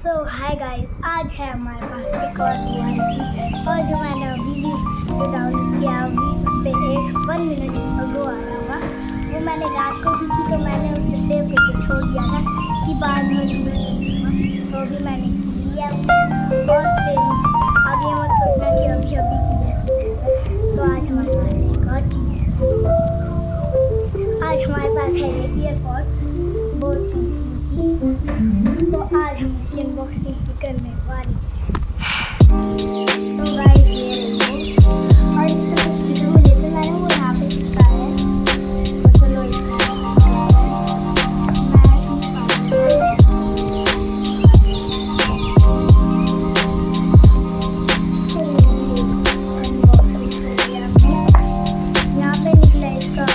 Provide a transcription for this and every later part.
सो hi guys, आज है हमारे पास एक और मोबाइल चीज़ और जो मैंने अभी भी डाउनलोड किया अभी उस पर एक 1 मिनट अगो आ रहा होगा। वो मैंने रात को की थी तो मैंने उसे सेव करके छोड़ दिया था कि बाद में सुबह देखूँगा। तो अभी मैंने किया और फिर आगे मत सोचना कि अभी अभी की है सुबह। तो आज हमारे पास है एक और चीज़। आज हमारे पास है ये ईयरपॉड्स बोट कंपनी की। तो आज हम इसकी अनबॉक्सिंग करने वाले हैं। तो गाइस ये रही वो और इसका कुछ वीडियो लेते मैंने वो यहाँ पे चिपका है। तो चलो इसका यहाँ पे निकला इसका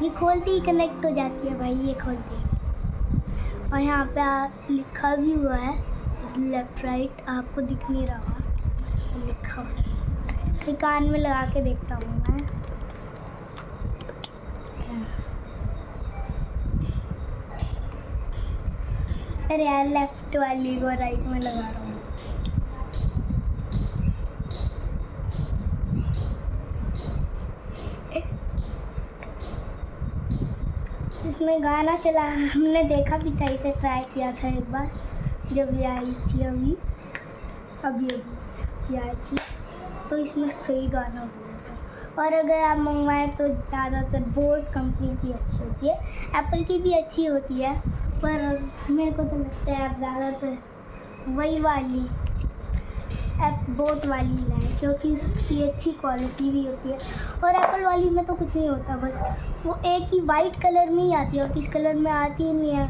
ये खोलते ही कनेक्ट हो जाती है भाई, ये खोलते ही। और यहाँ पे लिखा भी हुआ है लेफ्ट राइट, आपको दिख नहीं रहा लिखा हुआ। इसे कान में लगा के देखता हूँ मैं। अरे यार लेफ्ट वाली को राइट में लगा रहा हूँ। इसमें गाना चला, हमने देखा भी था, इसे ट्राई किया था एक बार जब ये आई थी अभी आई थी तो इसमें सही गाना बोला था। और अगर आप मंगवाएं तो ज़्यादातर बोट कंपनी की अच्छी होती है, एप्पल की भी अच्छी होती है, पर मेरे को तो लगता है आप ज़्यादातर वही वाली बोट वाली लाएँ क्योंकि उसकी अच्छी क्वालिटी भी होती है। और एप्पल वाली में तो कुछ नहीं होता, बस वो एक ही वाइट कलर में ही आती है और किस कलर में आती ही नहीं है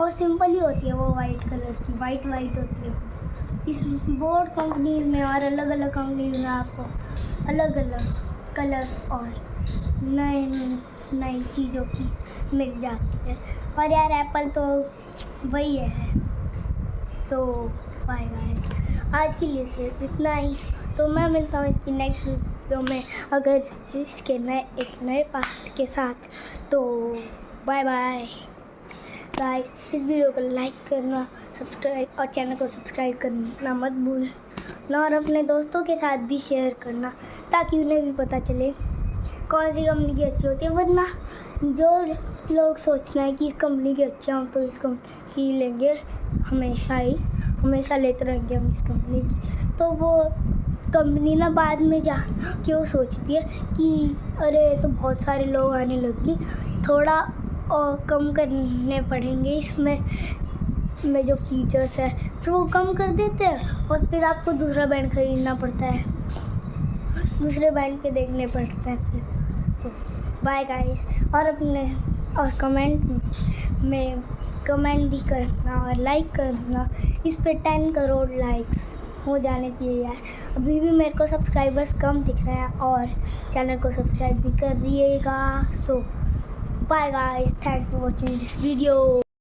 और सिंपल ही होती है वो वाइट कलर की, वाइट होती है। इस बोट कंपनी में और अलग अलग कंपनी में आपको अलग अलग कलर्स और नई चीज़ों की मिल जाती है। और यार एप्पल तो वही है। तो बाय गाइस, आज के लिए सिर्फ इतना ही। तो मैं मिलता हूँ इसकी नेक्स्ट वीडियो में अगर इसके एक नए पार्ट के साथ। तो बाय बाय गाइस, इस वीडियो को लाइक करना, सब्सक्राइब और चैनल को सब्सक्राइब करना मत भूलना और अपने दोस्तों के साथ भी शेयर करना ताकि उन्हें भी पता चले कौन सी कंपनी की अच्छी होती है, वरना जो लोग सोचते हैं कि इस कंपनी की अच्छी हम तो इस कंपनी की लेंगे, हमेशा लेते रहेंगे हम इस कंपनी की, तो वो कंपनी ना बाद में जा के वो सोचती है कि अरे तो बहुत सारे लोग आने लगे, थोड़ा और कम करने पड़ेंगे इसमें में जो फीचर्स है, फिर वो कम कर देते हैं और फिर आपको दूसरा बैंड खरीदना पड़ता है, दूसरे बैंड के देखने पड़ते हैं फिर। तो बाय गाइस, और कमेंट में कमेंट भी करना और लाइक करना। इस पे 10 करोड़ लाइक्स हो जाने चाहिए यार। अभी भी मेरे को सब्सक्राइबर्स कम दिख रहे हैं और चैनल को सब्सक्राइब भी करिएगा। So bye guys, thank for watching this video.